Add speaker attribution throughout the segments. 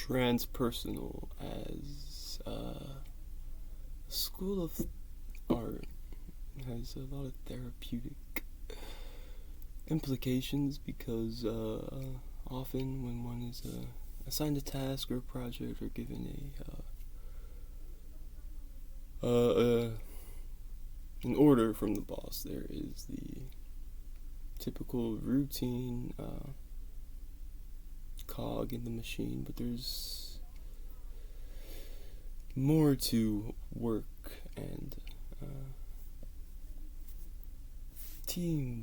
Speaker 1: transpersonal as a school of art has a lot of therapeutic implications because often when one is assigned a task or a project or given an order from the boss, there is the typical routine cog in the machine, but there's more to work and team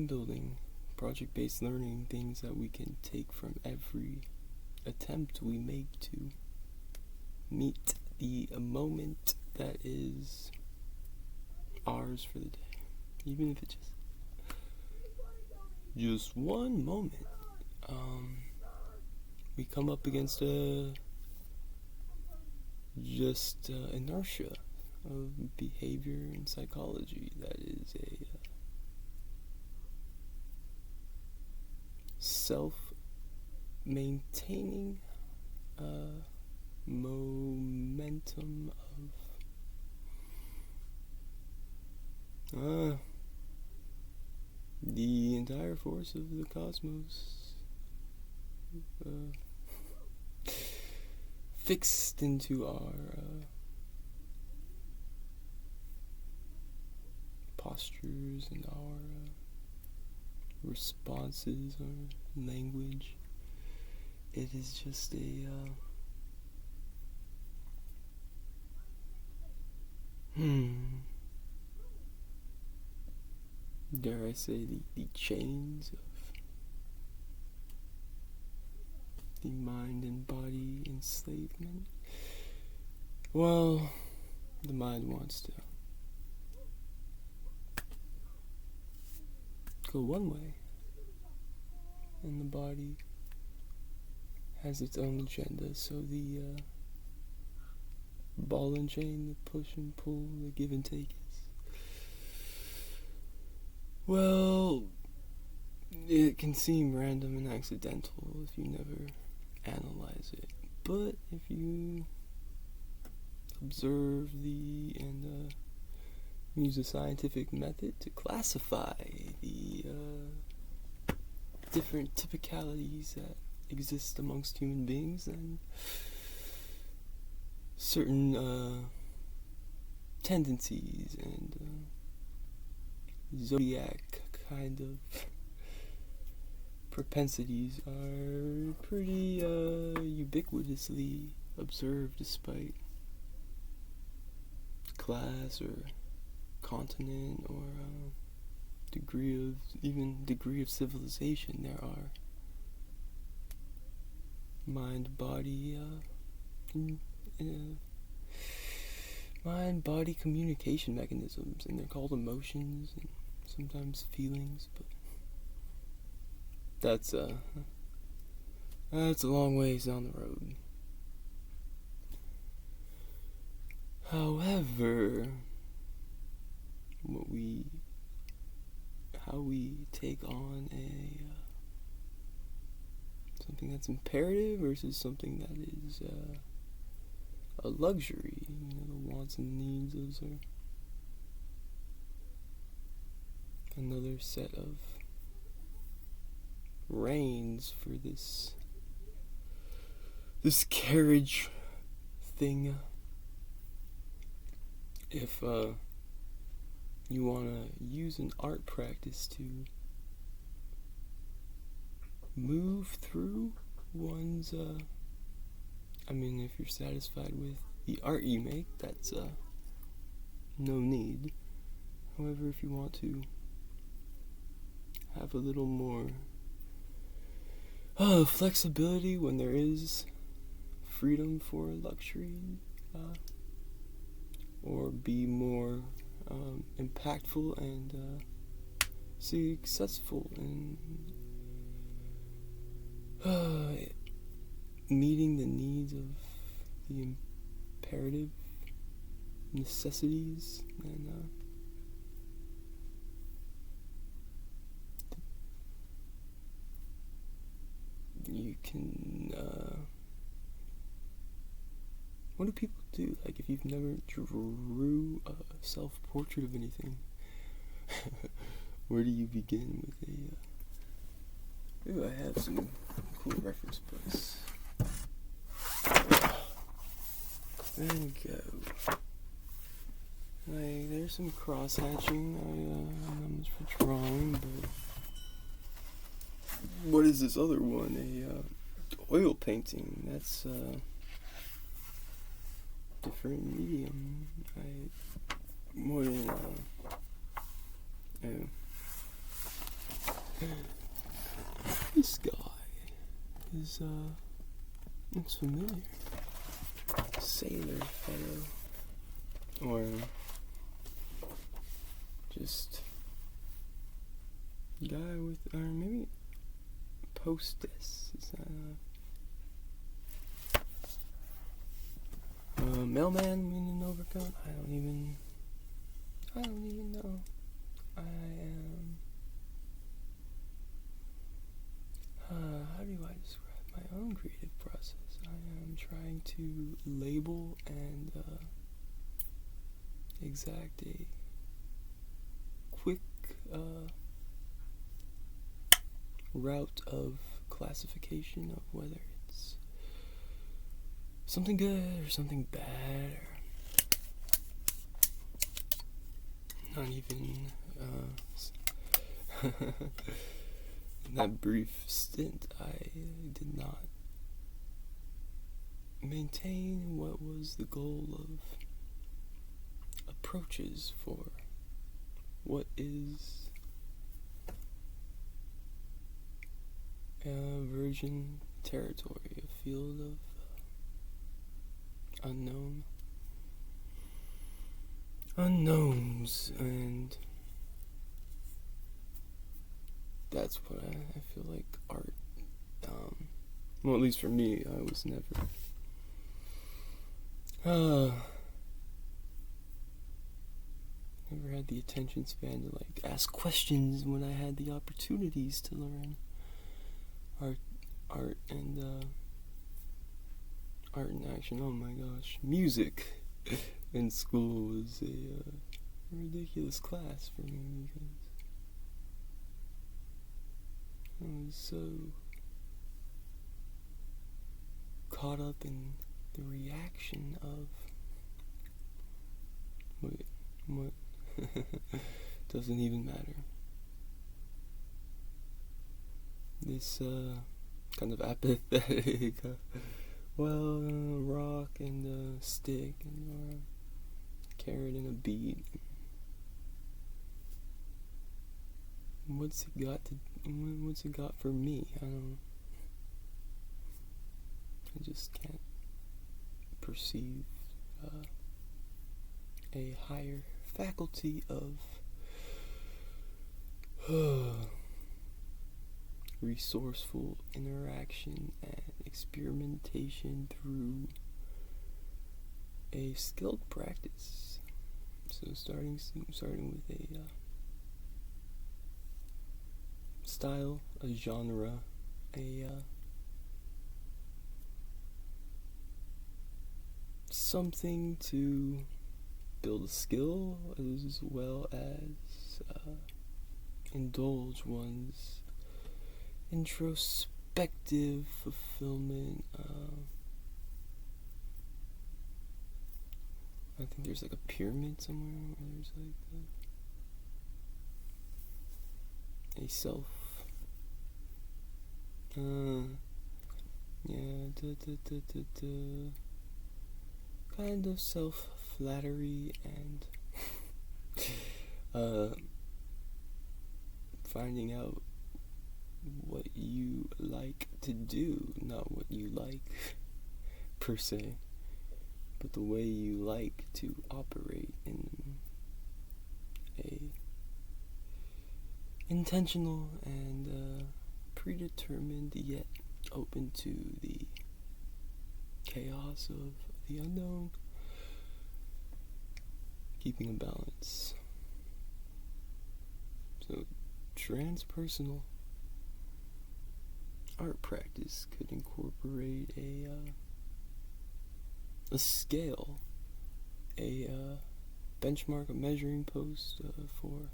Speaker 1: building, project-based learning, things that we can take from every attempt we make to meet the moment that is ours for the day, even if it's just one moment. We come up against inertia of behavior and psychology that is a self-maintaining momentum of the entire force of the cosmos fixed into our postures and our responses, our language. It is just dare I say the chains of the mind and body enslavement. Well, the mind wants to go one way, and the body has its own agenda. So the ball and chain, the push and pull, the give and take is, well, it can seem random and accidental if you never analyze it. But if you observe and use a scientific method to classify the different typicalities that exist amongst human beings, then certain tendencies and zodiac kind of propensities are pretty ubiquitously observed despite class or continent or degree of civilization. There are mind-body communication mechanisms, and they're called emotions and sometimes feelings, but that's a long ways down the road. However, how we take on something that's imperative versus something that is a luxury, the wants and needs, those are another set of reins for this carriage thing. If you want to use an art practice to move through one's if you're satisfied with the art you make, that's no need. However, if you want to have a little more flexibility when there is freedom for luxury, or be more impactful and successful in meeting the needs of the imperative necessities, and you can What do people do? Like, if you've never drew a self-portrait of anything, where do you begin with a... Maybe I have some cool reference books. Van Gogh. Like, there's some cross-hatching. I'm not much for drawing, but... What is this other one? Oil painting. That's, different medium. More than, this guy is, looks familiar. Sailor fellow. Or, just, guy with, or maybe, Postess. Is that, mailman in an overcoat? I don't even know. I am, how do I describe my own creative process? I am trying to label and, exact a quick, route of classification of whether it's something good or something bad, or not even, in that brief stint, I did not maintain what was the goal of approaches for what is virgin territory, a field of unknowns, and that's what I feel like art, well, at least for me, I was never, never had the attention span to, like, ask questions when I had the opportunities to learn art and art in action. Oh my gosh, music in school was a ridiculous class for me because I was so caught up in the reaction of what doesn't even matter. This kind of apathetic, rock and a stick and a carrot and a beat. What's it got for me? I just can't perceive a higher faculty of resourceful interaction and experimentation through a skilled practice. So starting with a style, a genre, a something to build a skill as well as indulge one's introspective fulfillment. I think there's like a pyramid somewhere where there's like a self kind of self-flattery and finding out what you like to do, not what you like per se, but the way you like to operate in a intentional and predetermined yet open to the chaos of the unknown, keeping a balance. So transpersonal art practice could incorporate a a scale, a benchmark, a measuring post for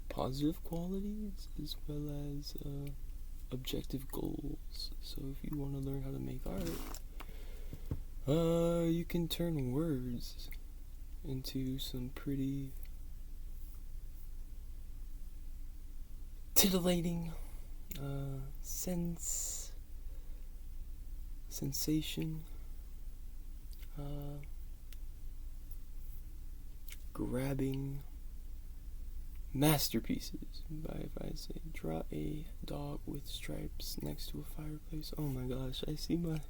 Speaker 1: positive qualities as well as objective goals. So if you want to learn how to make art, you can turn words into some pretty titillating sensation, grabbing masterpieces. If I say draw a dog with stripes next to a fireplace, oh my gosh, I see my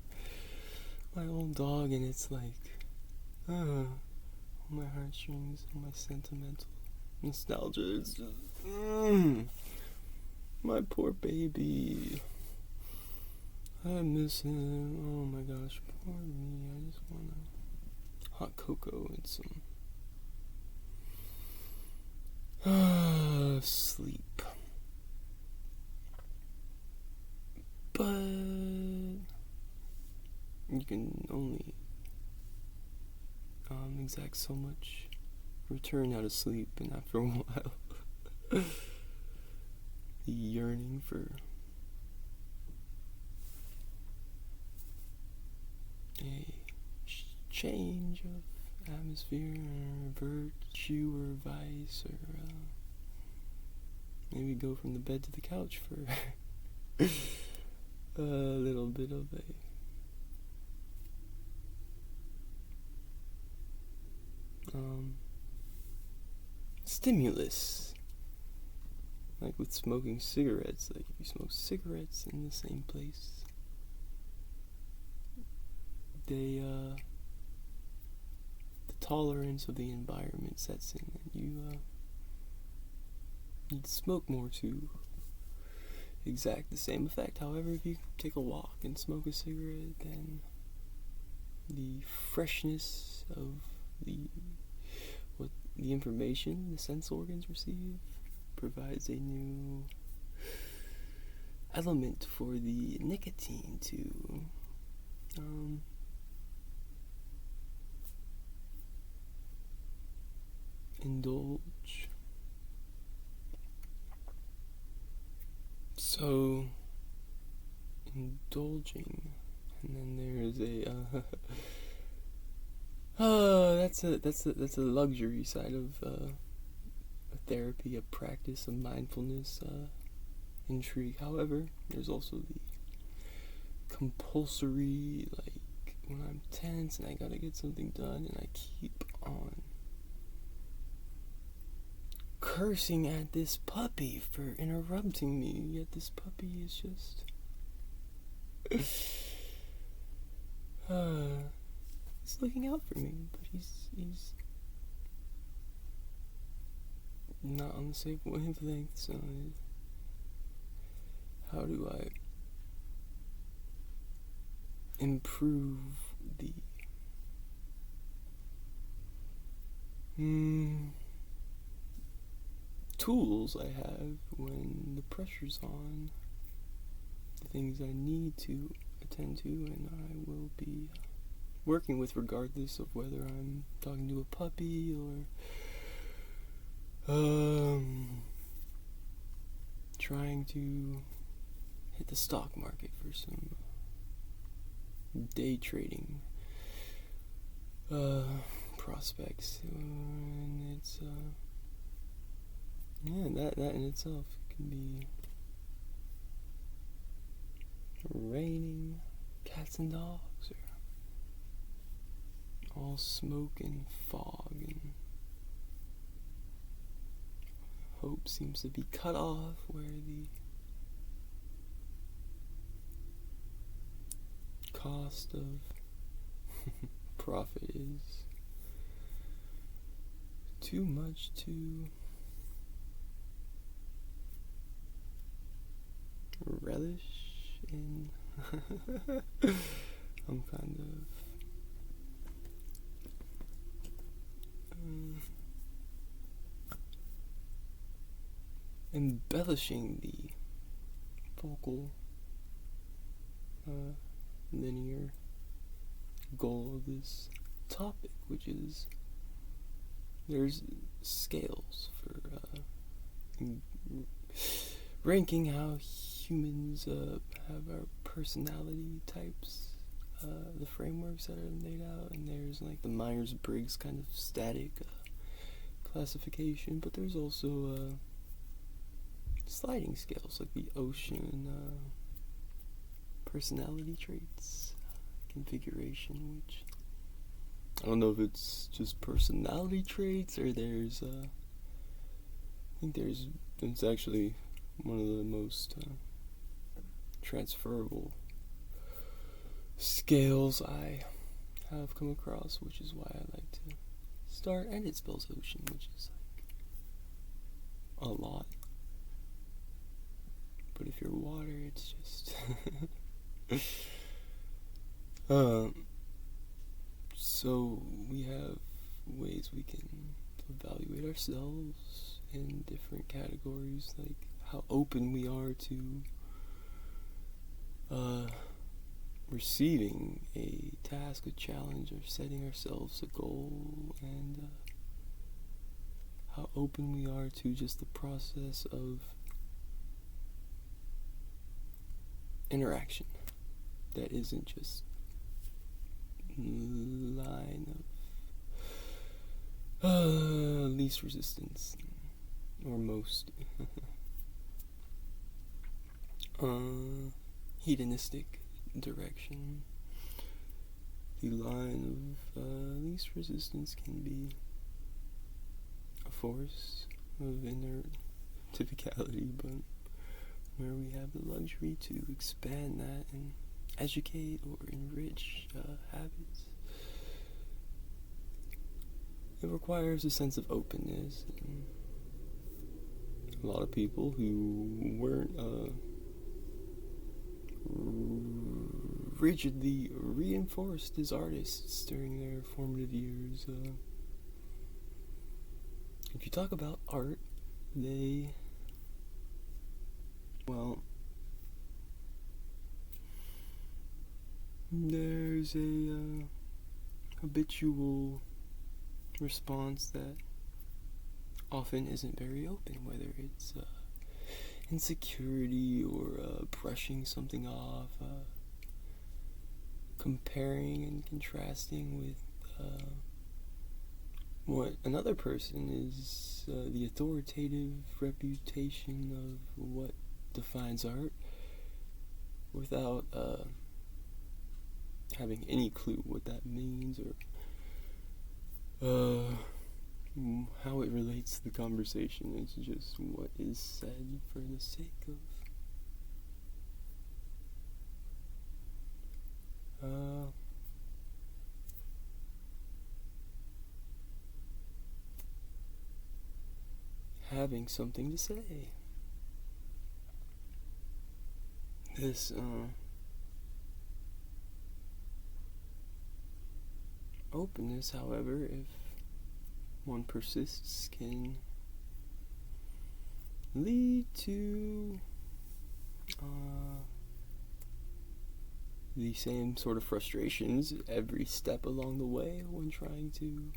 Speaker 1: old dog and it's like all my heartstrings, all my sentimental nostalgia. It's just my poor baby, I miss him. Oh my gosh, poor me. I just want a hot cocoa and some sleep. But you can only exact so much return out of sleep, and after a while the yearning for a change of atmosphere or virtue or vice, or maybe go from the bed to the couch for a little bit of a stimulus. Like with smoking cigarettes, like if you smoke cigarettes in the same place, they the tolerance of the environment sets in, and you need to smoke more to exact the same effect. However, if you take a walk and smoke a cigarette, then the freshness of the information the sense organs receive provides a new element for the nicotine to indulge. So indulging, and then there's that's a luxury side of a therapy, a practice of mindfulness, intrigue. However, there's also the compulsory, like when I'm tense and I gotta get something done, and I keep on cursing at this puppy for interrupting me, yet this puppy is just he's looking out for me, but he's not on the same wavelength. So how do I improve the tools I have when the pressure's on, the things I need to attend to, and I will be working with, regardless of whether I'm talking to a puppy or trying to hit the stock market for some day trading prospects, and it's that in itself can be raining cats and dogs, or all smoke and fog, and hope seems to be cut off where the cost of profit is too much to relish in. I'm kind of embellishing the vocal linear goal of this topic, which is there's scales for ranking how humans have our personality types, the frameworks that are laid out, and there's like the Myers-Briggs kind of static classification, but there's also sliding scales like the ocean personality traits configuration, which I don't know if it's just personality traits or there's I think it's actually one of the most transferable scales I have come across, which is why I like to start, and it spells ocean, which is like a lot. But if you're water, it's just so we have ways we can evaluate ourselves in different categories, like how open we are to receiving a task, a challenge, or setting ourselves a goal, and how open we are to just the process of interaction that isn't just line of least resistance or most hedonistic direction. The line of least resistance can be a force of inert typicality, but where we have the luxury to expand that and educate or enrich habits, it requires a sense of openness. And a lot of people who weren't rigidly reinforced as artists during their formative years, if you talk about art, there's a habitual response that often isn't very open, whether it's insecurity or brushing something off, comparing and contrasting with what another person is, the authoritative reputation of what defines art, without having any clue what that means or how it relates to the conversation. It's just what is said for the sake of having something to say. This openness, however, if one persists, can lead to the same sort of frustrations every step along the way when trying to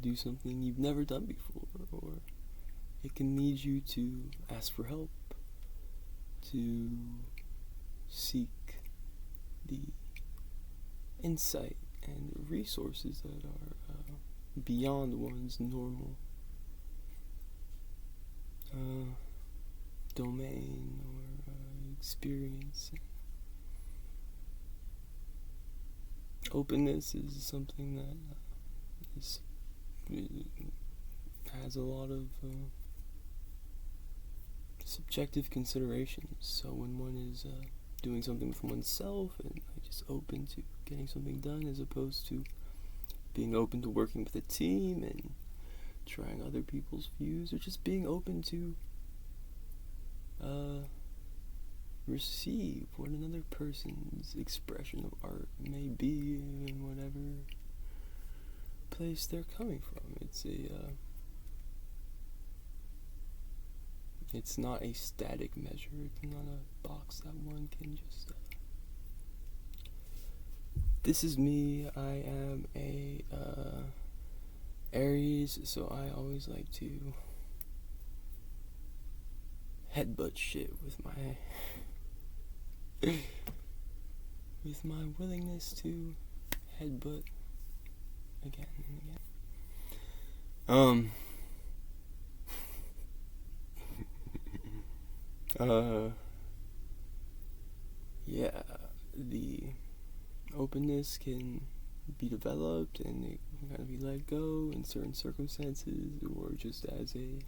Speaker 1: do something you've never done before, or it can lead you to ask for help, to seek the insight and resources that are beyond one's normal domain or experience. Openness is something that has a lot of subjective considerations. So when one is doing something for oneself and just open to getting something done, as opposed to being open to working with a team and trying other people's views, or just being open to receive what another person's expression of art may be in whatever place they're coming from. It's It's not a static measure. It's not a box that one can just... This is me. I am a Aries, so I always like to headbutt shit with my with my willingness to headbutt again and again. Yeah, the openness can be developed and it can kind of be let go in certain circumstances, or just as a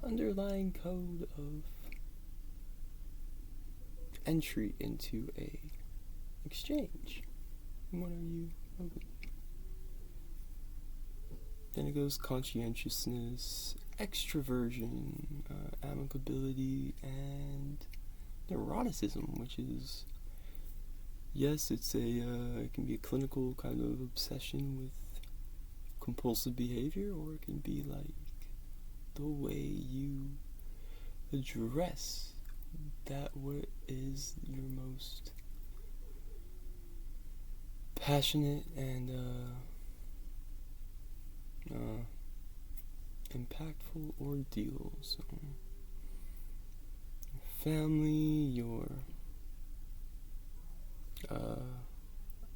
Speaker 1: underlying code of entry into a exchange. What are you open? Then it goes conscientiousness, extroversion, amiability, and neuroticism, which is, yes, it can be a clinical kind of obsession with compulsive behavior, or it can be like the way you address that what is your most passionate and impactful ordeal. So family, your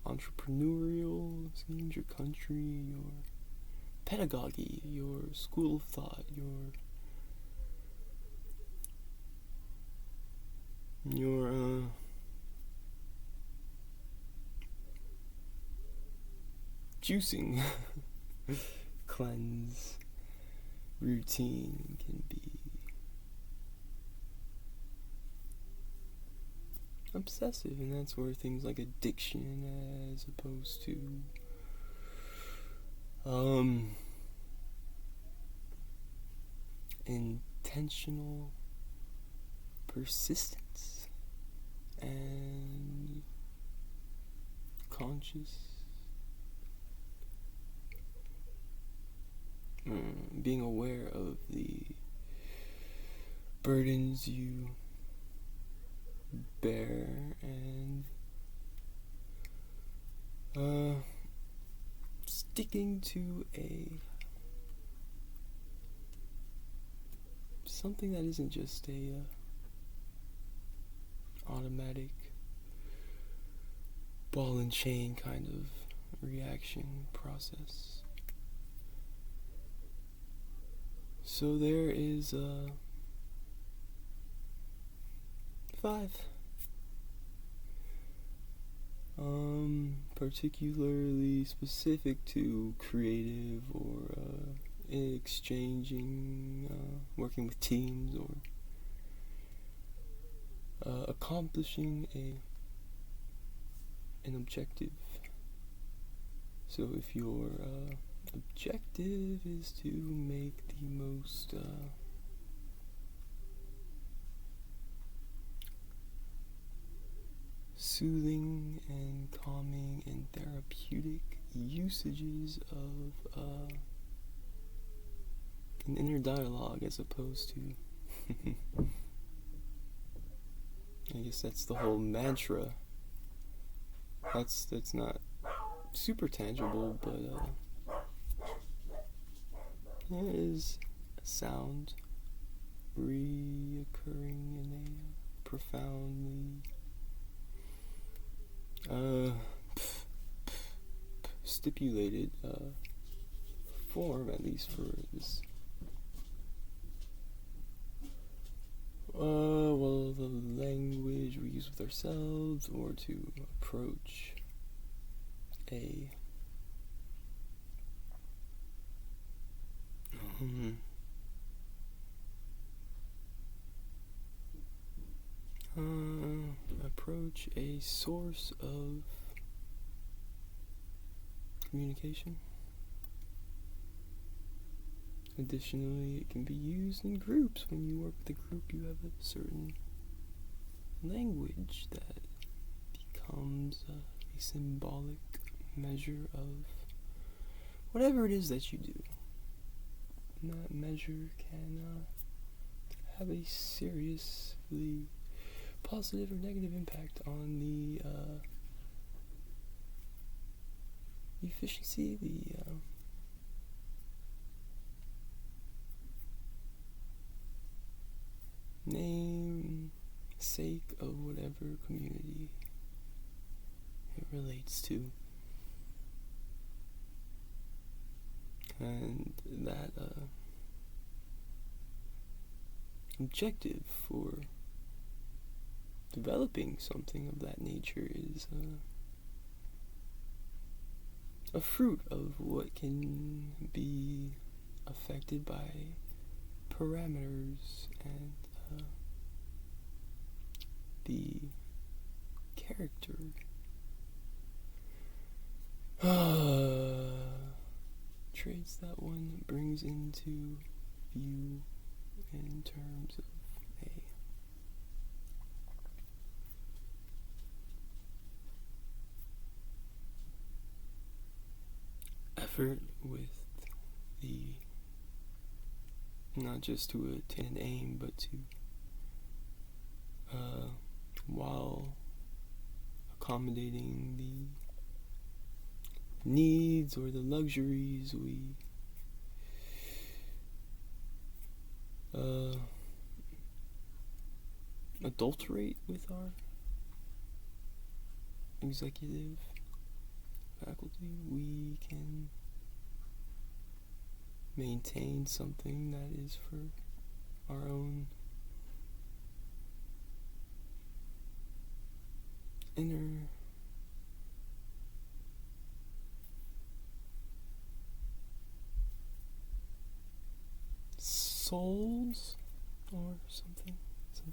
Speaker 1: entrepreneurial scenes, your country, your pedagogy, your school of thought, your juicing cleanse routine can be obsessive, and that's where things like addiction as opposed to intentional persistence and conscious being aware of the burdens you bear and sticking to something that isn't just a automatic ball and chain kind of reaction process. So there is 5 particularly specific to creative or exchanging, working with teams, or accomplishing an objective. So if your objective is to make the most soothing and calming and therapeutic usages of an inner dialogue, as opposed to I guess that's the whole mantra. That's not super tangible, but it is a sound reoccurring in a profoundly stipulated form, at least for this. Well, the language we use with ourselves, or to approach a approach a source of communication. Additionally, it can be used in groups. When you work with a group, you have a certain language that becomes a symbolic measure of whatever it is that you do. And that measure can have a seriously positive or negative impact on the efficiency, the namesake of whatever community it relates to. And that objective for developing something of that nature is a fruit of what can be affected by parameters and the character traits that one brings into view in terms of effort with the not just to attain an aim, but to while accommodating the needs or the luxuries we adulterate with our executive faculty, we can maintain something that is for our own inner souls or something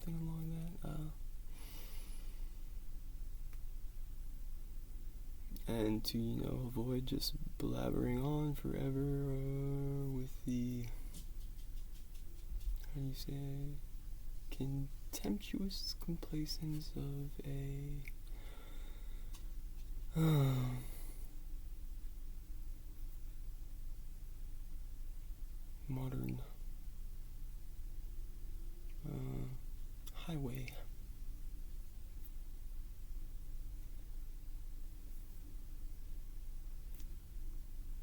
Speaker 1: along that, and to avoid just blabbering on forever with the, how do you say, contemptuous complacence of a modern highway.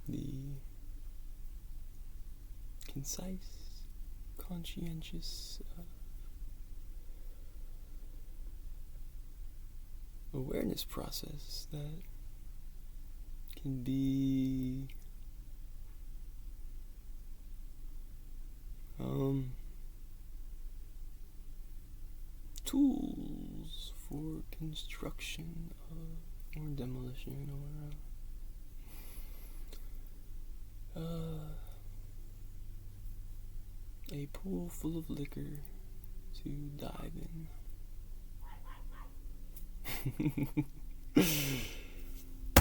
Speaker 1: The concise, conscientious awareness process that can be tools for construction or demolition or a pool full of liquor to dive in.